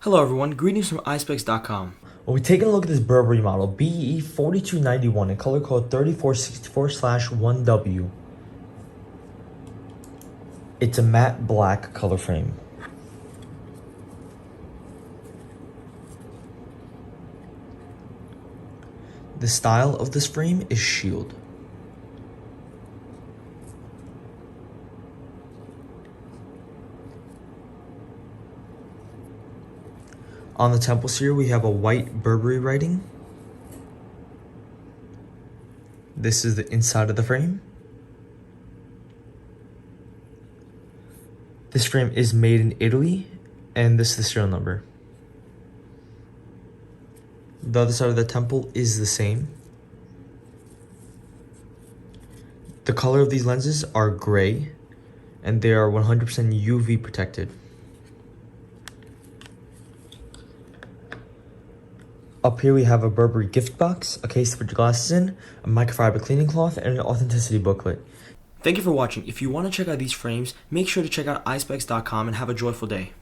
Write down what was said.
Hello everyone, greetings from Eyespecs.com. We'll be taking a look at this Burberry model, BE4291 in color code 3464-1W. It's a matte black color frame. The style of this frame is shield. On the temples here, we have a white Burberry writing. This is the inside of the frame. This frame is made in Italy, and this is the serial number. The other side of the temple is the same. The color of these lenses are gray, and they are 100% UV protected. Up here we have a Burberry gift box, a case to put your glasses in, a microfiber cleaning cloth, and an authenticity booklet. Thank you for watching. If you want to check out these frames, make sure to check out Eyespecs.com and have a joyful day.